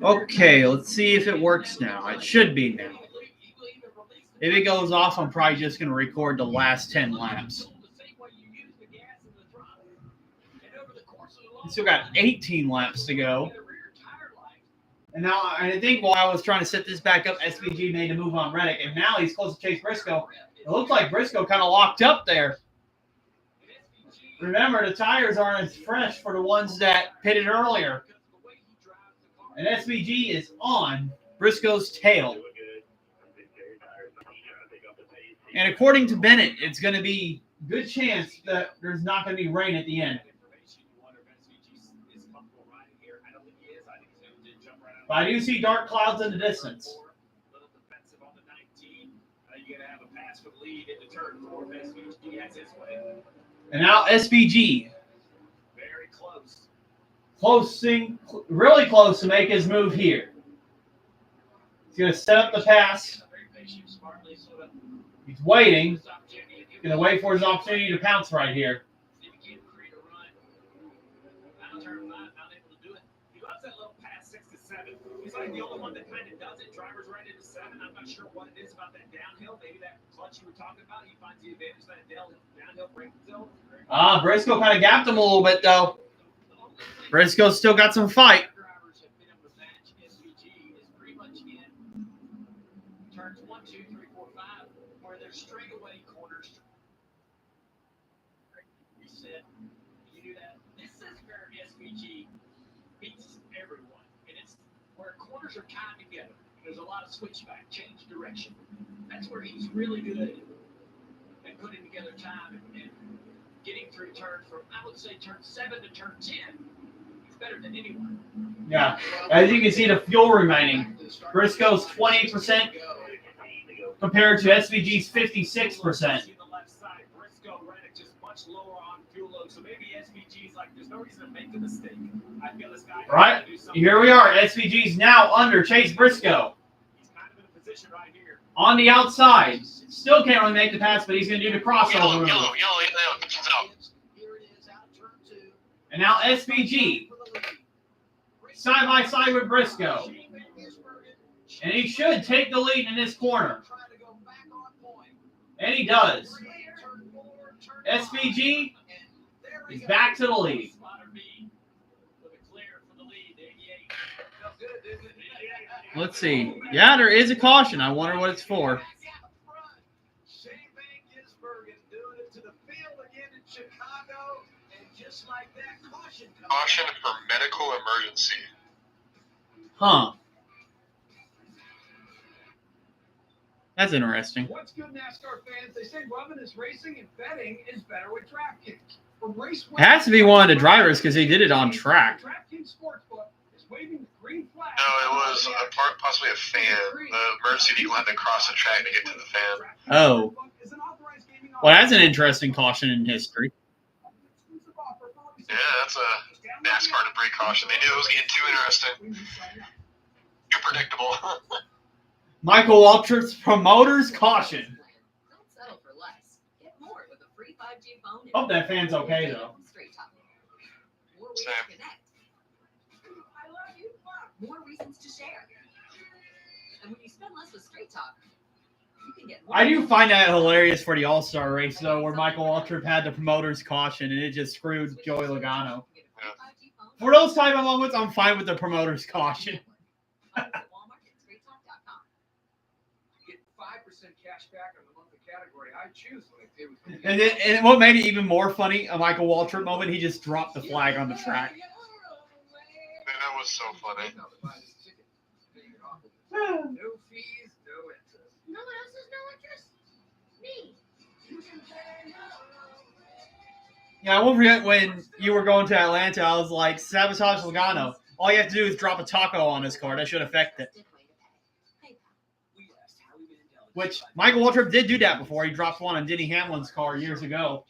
Okay, let's see if it works now. It should be now. If it goes off, I'm probably just going to record the last 10 laps. We still got 18 laps to go. And now I think while I was trying to set this back up, SVG made a move on Reddick, and now he's close to Chase Briscoe. It looks like Briscoe kind of locked up there. Remember, the tires aren't as fresh for the ones that pitted earlier. And SVG is on Briscoe's tail. And according to Bennett, it's going to be a good chance that there's not going to be rain at the end. But I do see dark clouds in the distance. And now SVG. Really close to make his move here. He's going to set up the pass. He's waiting. He's going to wait for his opportunity to pounce right here. He's like the only one that kind of does it. Drivers right into 7. I'm not sure what it is about that downhill. Maybe that clutch you were talking about. He finds the advantage of that downhill braking zone. Briscoe kind of gapped him a little bit, though. Briscoe's still got some fight. Drivers have been able to match SVG is pretty much in turns 1, 2, 3, 4, 5, where they're straightaway corners. Reset. You do that. This is where SVG beats everyone. Where corners are tied together. There's a lot of switchback, change direction. That's where he's really good at putting together time and getting through turns from, I would say, turn 7 to turn 10. He's better than anyone. Yeah. As you can see, the fuel remaining. Briscoe's 20% compared to SVG's 56%. Briscoe just much lower on fuel load. So maybe SVG's like, there's no reason to make a mistake. I feel this guy. Right. Here we are. SVG's now under Chase Briscoe. He's kind of in a position right here. On the outside. Still can't really make the pass, but he's going to do the crossover. Yellow. And now SVG. Side by side with Briscoe. And he should take the lead in this corner. And he does. SVG is back to the lead. Let's see. Yeah, there is a caution. I wonder what it's for. Caution for medical emergency. Huh. That's interesting. What's good, NASCAR fans? They say rubbing is racing and betting is better with DraftKings. It has to be one of the drivers because he did it on track. DraftKings Sportsbook is waving the green flag. No, it was possibly a fan. The emergency vehicle had to cross the track to get to the fan. Oh. Well, that's an interesting caution in history. Yeah, that's a NASCAR debris caution. They knew it was getting too interesting. Too predictable. Michael Waltrip's promoter's caution. Don't settle for less. Get more with a free 5G phone. Hope that fan's okay, though. More ways to connect. I love you. More reasons to share. And when you spend less with Straight Talk, you can get more. I do find that hilarious for the All-Star race, though, where Michael Waltrip had the promoter's caution, and it just screwed Joey Logano. Yeah. For those type of moments, I'm fine with the promoter's caution. Get 5% cash back on the monthly category I choose when I pay with. And what made it even more funny, a Michael Waltrip moment, he just dropped the flag on the track. Man, that was so funny. No fees, no interest. No one else has no interest? Me. Yeah, I won't forget when you were going to Atlanta, I was like, sabotage Logano. All you have to do is drop a taco on his car. That should affect it. Which Michael Waltrip did do that before. He dropped one on Denny Hamlin's car years ago.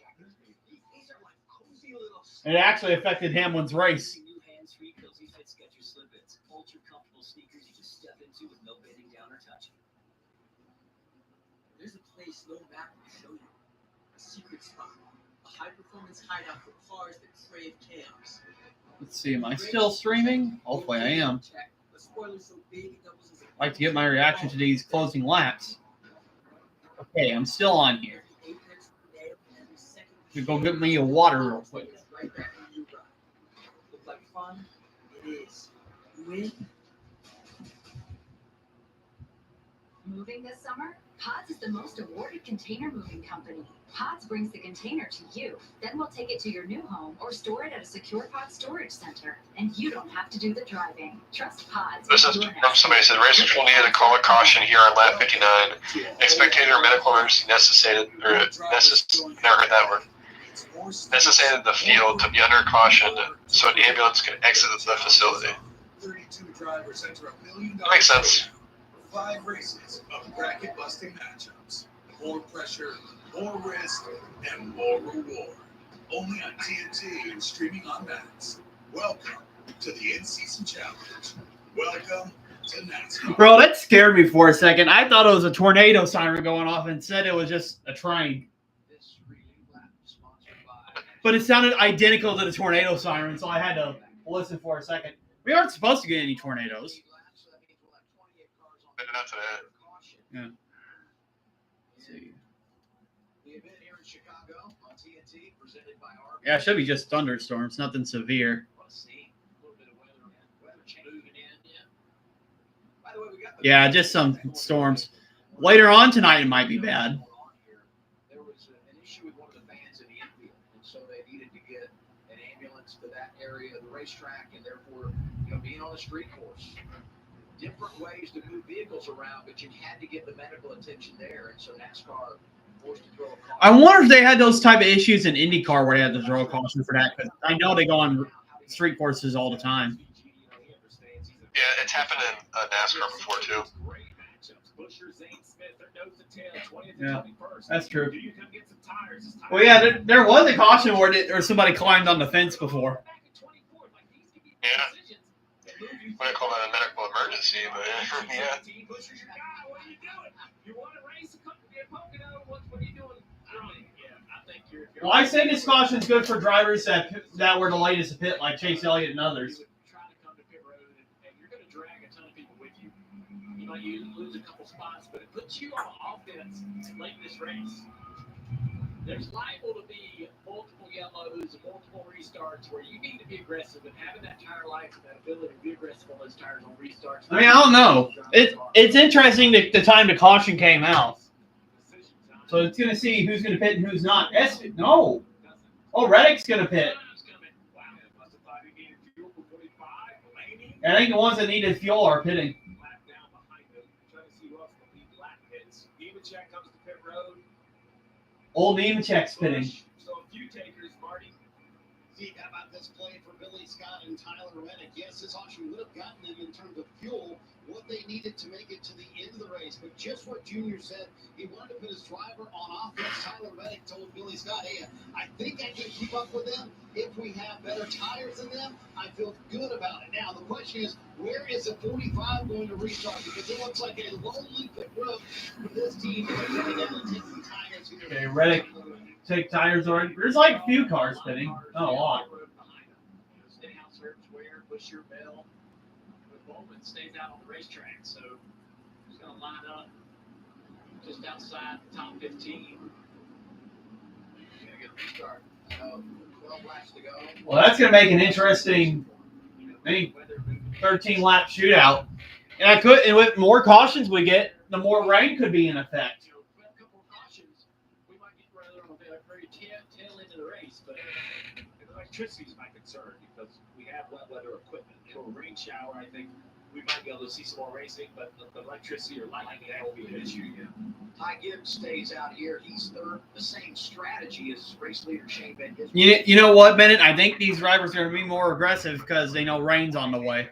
It actually affected Hamlin's race. There's a place no map will show you. A secret spot. A high-performance hideout for cars that crave chaos. Let's see, am I still streaming? Hopefully I am. I'd like to get my reaction to these closing laps. Okay, I'm still on here. Go get me a water real quick. Look like fun? It is. Win. Moving this summer? Pods is the most awarded container moving company. Pods brings the container to you. Then we'll take it to your new home or store it at a secure pod storage center. And you don't have to do the driving. Trust Pods. This is from somebody said racers will need to call a caution here on lap 59. Spectator medical emergency necessitated, or never heard that word. Necessitated the field to be under caution so an ambulance can exit the facility. That makes sense. 5 races of bracket-busting matchups. More pressure, more risk, and more reward. Only on TNT and streaming on Max. Welcome to the in-season challenge. Welcome to NASCAR. Bro, that scared me for a second. I thought it was a tornado siren going off and said it was just a train. But it sounded identical to the tornado siren, so I had to listen for a second. We aren't supposed to get any tornadoes. Maybe not today. Yeah. Let's see. Yeah, it should be just thunderstorms, nothing severe. Yeah, just some storms. Later on tonight, it might be bad. There was an issue with one of the fans in the infield, and so they needed to get an ambulance to that area of the racetrack, and therefore, being on a street course. Different ways to move vehicles around, but you had to get the medical attention there, and so NASCAR forced to throw a caution. I wonder if they had those type of issues in IndyCar where they had to throw a caution for that, because I know they go on street courses all the time. Yeah, it's happened in NASCAR before too. Yeah, that's true. Well, yeah, there was a caution where somebody climbed on the fence before. Yeah. I call that a medical emergency, but yeah. Well, I say this caution is good for drivers that were the latest to pit, like Chase Elliott and others. You're going to drag a ton of people with you. You might lose a couple spots, but it puts you on offense late in this race. There's liable to be multiple yellows and multiple restarts where you need to be aggressive, and having that tire life and that ability to be aggressive on those tires on restarts. I mean, I don't know. It's interesting that the time the caution came out. So it's going to see who's going to pit and who's not. No. Oh, Reddick's going to pit. I think the ones that needed fuel are pitting. Old Nemechek's pitting. So a few takers, Marty. See, how about this play for Billy Scott and Tyler Reddick? Yes, this option would have gotten them in terms of fuel, what they needed to make it to the end of the race. But just what Junior said, he wanted to put his driver on offense. Tyler Reddick told Billy Scott, hey, I think I can keep up with them. If we have better tires than them, I feel good about it. Now, the question is, where is the 45 going to restart? Because it looks like a lonely pit road for this team. They're going down and take some tires here. Okay, Reddick take tires already. There's like a few cars pitting. Not a lot. Stay out, search where, push your bell. But Bowman stays out on the racetrack, so he's going to line up just outside the top 15. Going to get a restart. 12 laps to go. Well, that's going to make an interesting 13-lap shootout. And with more cautions we get, the more rain could be in effect. With a couple of cautions, we might get rather on the very tail end of the race, but electricity is my concern because we have wet weather equipment. For a rain shower, I think we might be able to see some more racing, but the electricity or lightning, that will be an issue. Yeah. Ty Gibbs stays out here. He's third. The same strategy as race leader Shane Van Gisbergen. You know what, Bennett? I think these drivers are going to be more aggressive because they know rain's on the way. I mean,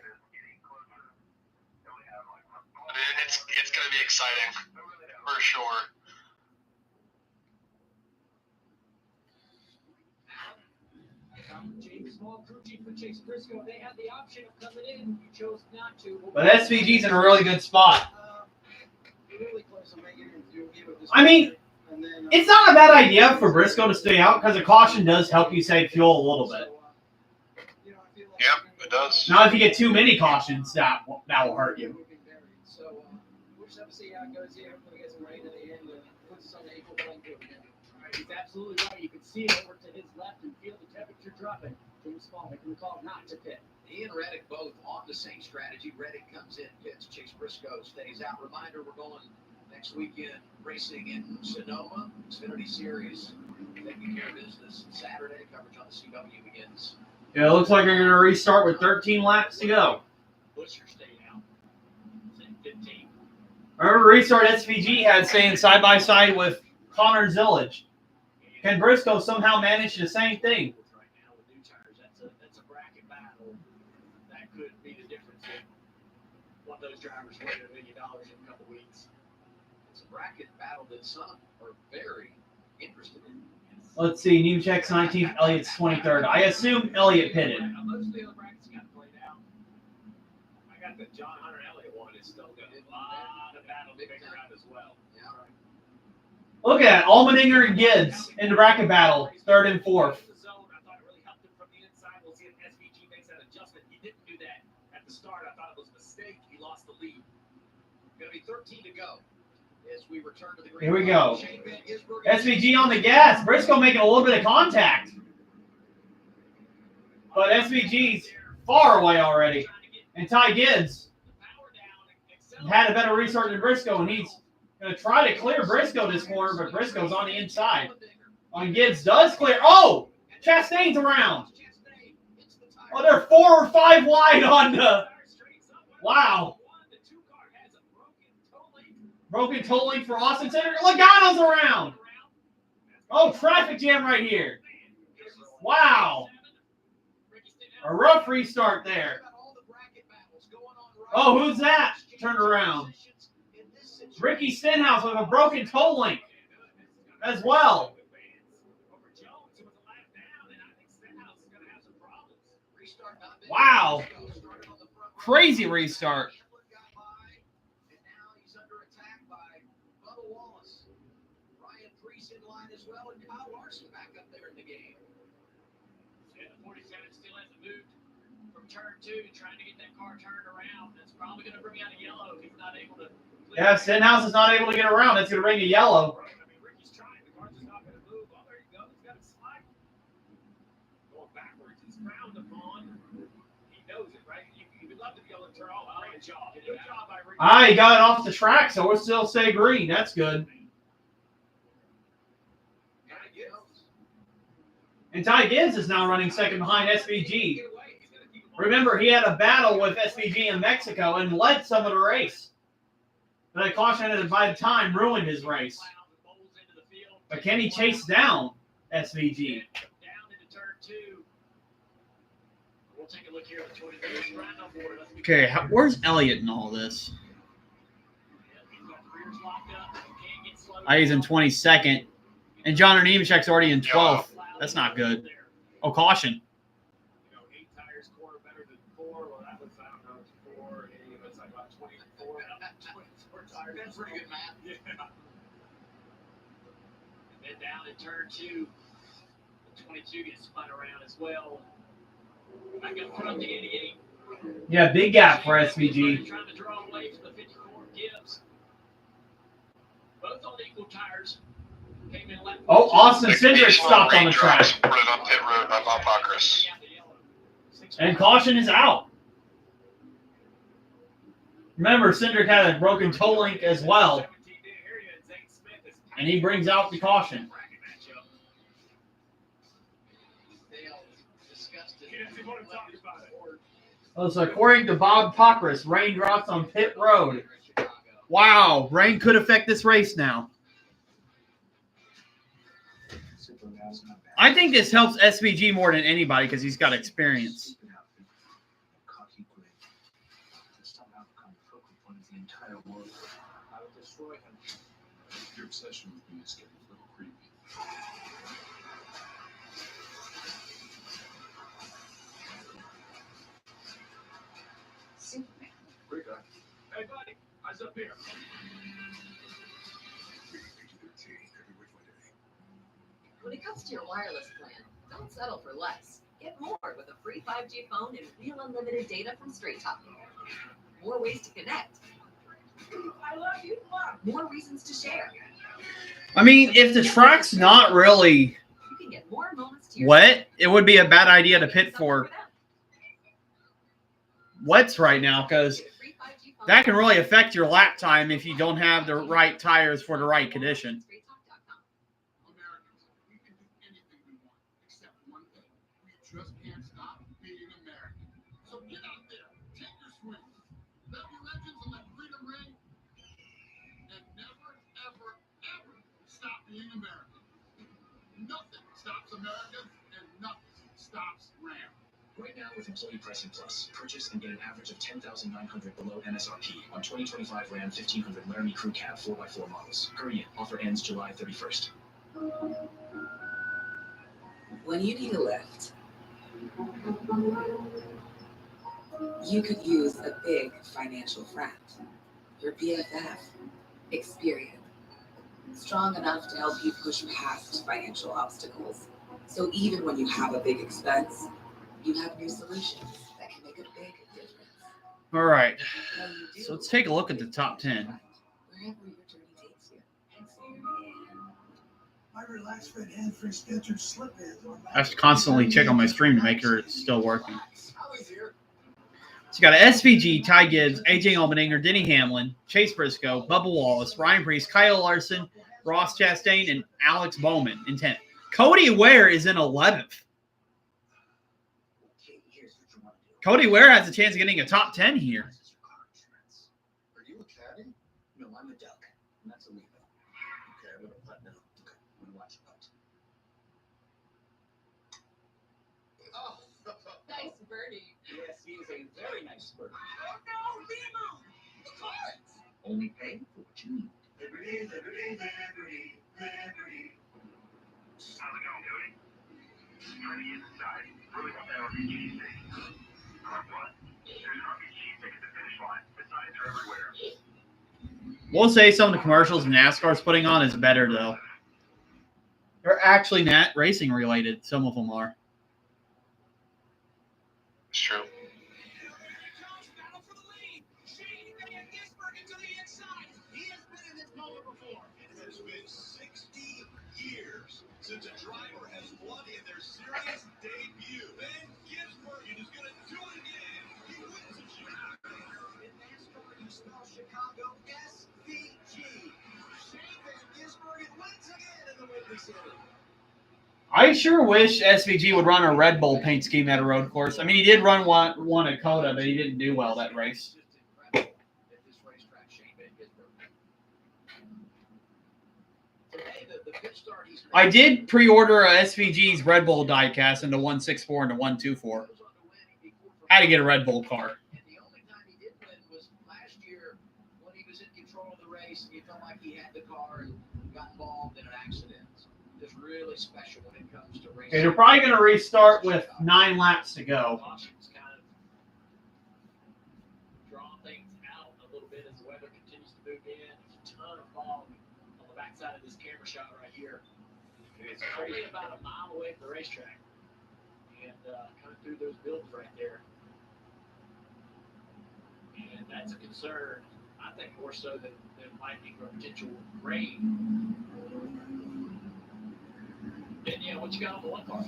it's going to be exciting for sure. James Small, crew chief for Chase Briscoe. They had the option of coming in. You chose not to. But SVG's in a really good spot. Really close on making him do give it this. I mean, it's not a bad idea for Briscoe to stay out because a caution does help you save fuel a little bit. Yep, it does. Now, if you get too many cautions, that will hurt you. So we'll just have to see how it goes here. Hopefully, we get some rain in the end. Puts us on the equal playing field again. He's absolutely right. You can see it over to his left and feel the temperature dropping. James Small making the call not to pit. He and Reddick both on the same strategy. Reddick comes in, pits. Chase Briscoe stays out. Reminder, we're going next weekend racing in Sonoma, Xfinity Series. Taking care of business Saturday. Coverage on the CW begins. Yeah, it looks like they're going to restart with 13 laps to go. Busher stayed out. 15. Remember, restart SVG had staying side by side with Connor Zillage. Can Briscoe somehow manage the same thing? Right now with new tires, that's a bracket battle. That could be the difference in one of those drivers winning $1 million in a couple weeks. It's a bracket battle that some are very interested in. Let's see, Nemechek's 19th, Elliott's 23rd. I assume Elliott pitted. Most of the other brackets got played out. I got the John Hunter Elliott one. It's still got a lot of battle to figure out as well. Yeah. Look at Allmendinger and Gibbs in the bracket battle, 3rd and 4th. I thought it really helped him from the inside. We'll see if SVG makes that adjustment. He didn't do that at the start. I thought it was a mistake. He lost the lead. Going to be 13 to go as we return to the green. Here we go. Shane Van Gisbergen. SVG on the gas. Briscoe making a little bit of contact. But SVG's far away already. And Ty Gibbs had a better restart than Briscoe, and he's going to try to clear Briscoe this corner, but Briscoe's on the inside. And Gibbs does clear. Oh! Chastain's around. Oh, they're 4 or 5 wide on the... Wow. Broken totally for Austin Center. Logano's around. Oh, traffic jam right here. Wow. A rough restart there. Oh, who's that? Turn around. Ricky Stenhouse with a broken toe link as well. Wow. Crazy restart. Turn 2, trying to get that car turned around. That's probably going to bring out a yellow if he's not able to. Yeah, if Stenhouse is not able to get around, it's going to bring a yellow. I mean, Ricky's trying. The car's just not going to move. Oh, there you go. He's got it slide. Going backwards. It's frowned upon. He knows it, right? You would love to be able to turn all out. Good job. Good job by Ricky. He got it off the track, so we'll still stay green. That's good. And Ty Gibbs is now running second behind SVG. Remember, he had a battle with SVG in Mexico and led some of the race. But a caution at by the time ruined his race. But can he chase down SVG? Okay, where's Elliott in all this? He's in 22nd. And John Nemechek's already in 12th. That's not good. Oh, caution. That's pretty good, Matt. Yeah. And then down in turn 2, the 22 gets spun around as well. Back up front the 88. Yeah, big gap for SVG. Trying to draw away from the 54 Gibbs. Both on equal tires. Came in left. Oh, Austin Cindric stopped on the track. Put it on pit road by Bob Pockris. And caution is out. Remember, Cindric had a broken toe link as well. And he brings out the caution. Oh, so according to Bob Pockris, rain drops on pit road. Wow, rain could affect this race now. I think this helps SVG more than anybody because he's got experience. Your obsession with me is getting a little creepy. Superman. Great guy. Hey, buddy, eyes up here. When it comes to your wireless plan, don't settle for less. Get more with a free 5G phone and real unlimited data from Straight Talk. More ways to connect. I love you. More reasons to share. I mean, if the track's not really You can get more moments to wet, it would be a bad idea to pit for wets right now, because that can really affect your lap time if you don't have the right tires for the right condition. Americans, we can do anything we want, except one thing. We just can't stop being American. So get out there, take your swing, love your legends and let freedom ring, and never, ever, ever stop being American. Nothing stops America, and nothing stops Ram. Right now with Employee Pricing Plus, purchase and get an average of $10,900 below MSRP on 2025 Ram 1500 Laramie Crew Cab 4x4 models. Hurry in. Offer ends July 31st. When you need a lift, you could use a big financial friend. Your BFF, Experian. Strong enough to help you push past financial obstacles. So even when you have a big expense, you have new solutions that can make a big difference. All right, Now you do so let's take a look at the top 10. wherever your journey takes you. My relaxed fit hand-free Skechers slip ins. I have to constantly check on my stream to make sure it's still working. So you got SVG, Ty Gibbs, AJ Allmendinger, Denny Hamlin, Chase Briscoe, Bubba Wallace, Ryan Preece, Kyle Larson, Ross Chastain, and Alex Bowman in 10th. Cody Ware is in 11th. Cody Ware has a chance of getting a top 10 here. Are you a caddy? No, I'm a duck. And that's a Leo. Okay, I'm gonna putt now. Okay, I'm gonna watch you putt. Oh, Nice birdie. Yes, he is a very nice bird. oh no, Lemo! The cards! Only pay for what you need. Liberty, liberty, liberty, liberty. How's it going, Cody? Trying to get inside. Really want that RPG thing. What? There's an RPG thing at the finish line. The signs are everywhere. We'll say some of the commercials NASCAR's putting on is better, though. They're actually not racing related. Some of them are. It's true. Battle for the lead. Shane Van Gisbergen to the inside. He has been in this moment before. It has been 60 years since a driver has won in their series debut. Van Gisbergen is going to do it again. He wins in Chicago. In NASCAR, you spell Chicago SVG. Shane Van Gisbergen wins again in the Windy City. I sure wish SVG would run a Red Bull paint scheme at a road course. I mean, he did run one at Coda, but he didn't do well that race. Just incredible at this racetrack, Shane Van Gisbergen. Today, the pit start he's I did pre-order a SVG's Red Bull diecast into 164 and a 124. Had to get a Red Bull car. And the only time he did win was last year when he was in control of the race and he felt like he had the car and got involved in an accident. Just really special when it comes to racing. Okay, they're probably going to restart with 9 laps to go. Caution's kind of draw things out a little bit as the weather continues to move in. There's a ton of fog on the backside of this camera shot right here. It's only about a mile away from the racetrack. And kind of through those buildings right there. And that's a concern, I think, more so than lightning or potential rain. And yeah, what you got on the one car?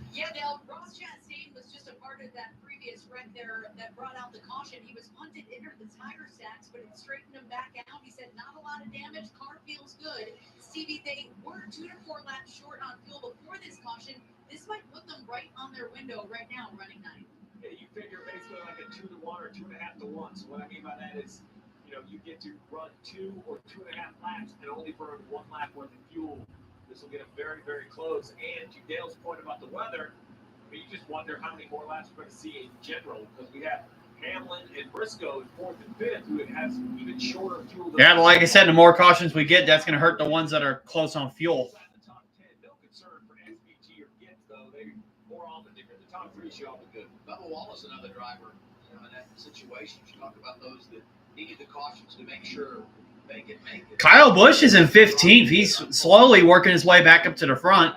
Yeah, Dale, Ross Chastain was just a part of that previous wreck there that brought out the caution. He was punted into the tire stacks, but it straightened him back out. He said not a lot of damage. Car feels good. Stevie, they were 2 to 4 laps short on fuel before this caution. This might put them right on their window right now, running 9. Yeah, you figure basically like a 2 to 1 or 2.5 to 1. So what I mean by that is, you get to run 2 or 2.5 laps and only burn 1 lap worth of fuel. This will get them very, very close. And to Dale's point about the weather, I mean, you just wonder how many more laps we're going to see in general, because we have Hamlin and Briscoe in 4th and 5th who would have even shorter fuel. Yeah, but like I said, the more cautions we get, that's going to hurt the ones that are close on fuel. The top 10, no concern for SVG or Gibbs, though. They more often they're the top 3 should all be good. Bubba Wallace, another driver, in that situation. You talk about those that needed the cautions to make sure they can make it. Kyle Busch is in 15th. He's slowly working his way back up to the front.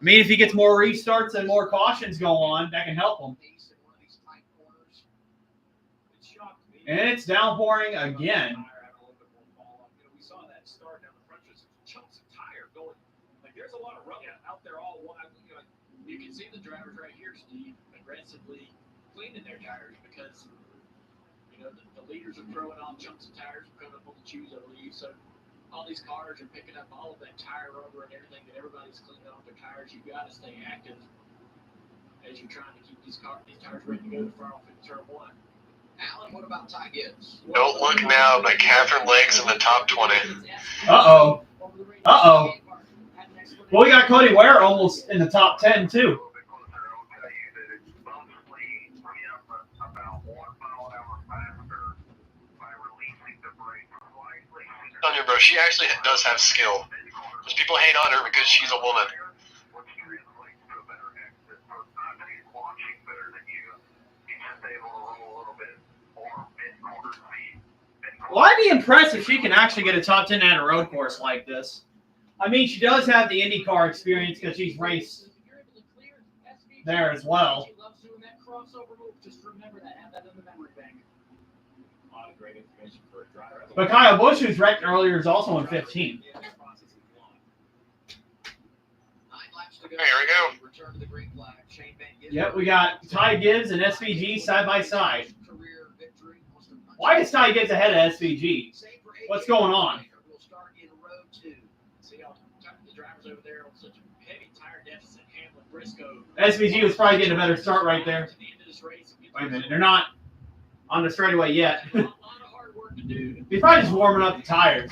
I mean, if he gets more restarts and more cautions go on, that can help him. And it's downpouring again. We saw that start down the front, just chunks of tire going. Like there's a lot of rubber out there all wide. You can see the drivers right here, Steve, aggressively cleaning their tires because the leaders are throwing off chunks of tires and coming up on the shoes, I believe. So all these cars are picking up all of that tire rubber and everything that everybody's cleaning off their tires. You've got to stay active as you're trying to keep these tires ready to go to fire off in turn one. Alan, what about Ty Gibbs? Don't look now, but Catherine Legg's in the top 20. Uh-oh. Uh-oh. Well, we got Cody Ware almost in the top 10, too. Tell you, bro, she actually does have skill. Because people hate on her because she's a woman. Well, I'd be impressed if she can actually get a top 10 at a road course like this. I mean, she does have the IndyCar experience because she's raced there as well. She loves doing that crossover move. Just remember that. Have that in the memory bank. A lot of great information for a driver. But Kyle Busch, who's wrecked earlier, is also in 15. Here we go. Return to the green flag. Shane Van Gisbergen. Yep, we got Ty Gibbs and SVG side by side. Why is Ty Gibbs ahead of SVG? What's going on? We'll start in row 2. See how the drivers over there on such a heavy tire deficit. Hamlin, Briscoe. SVG was probably getting a better start right there. Wait a minute, they're not on the straightaway yet. A lot of hard work to do. He's probably just warming up the tires.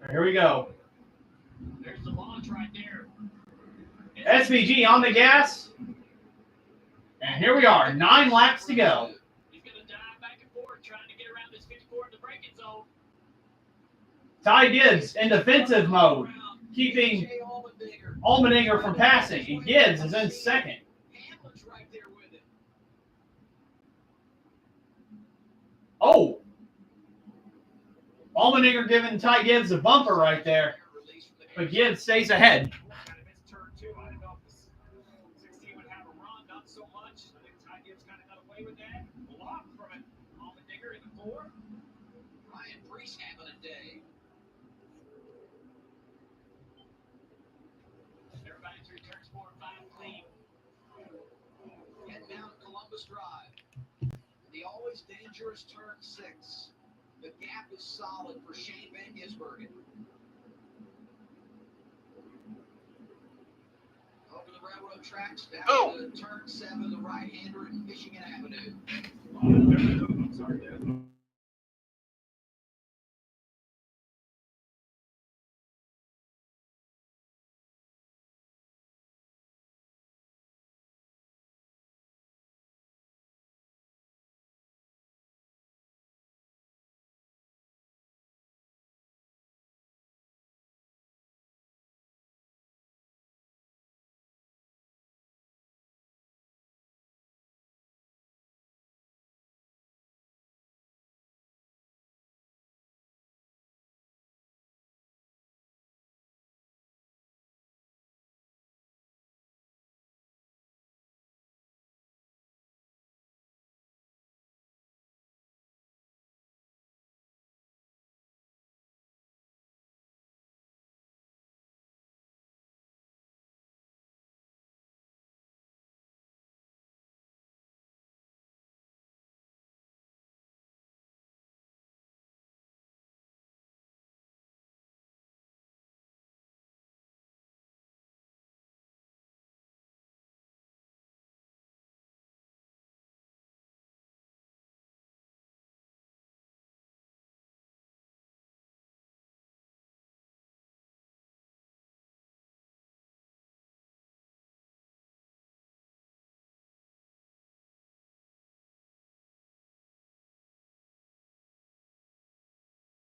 Here we go. There's the launch right there. SVG on the gas. And here we are, 9 laps to go. He's going to dive back and forth trying to get around this 54 in the braking zone. Ty Gibbs in defensive mode, keeping Allmendinger from passing. And Gibbs is in second. Hamlin's right there with him. Oh. Allmendinger giving Ty Gibbs a bumper right there. But Gibbs stays ahead. Kind of missed turn 2. I don't know if this 16 would have a run, not so much. I think Ty Gibbs kind of got away with that. Block from it. Allmendinger in the 4. Ryan Preece having a day. Everybody through turns 4 and 5 clean. Head down Columbus Drive. The always dangerous turn 6. The gap is solid for Shane Van Gisbergen. Over the railroad tracks, down to turn 7, the right-hander in Michigan Avenue. I'm sorry, Dad.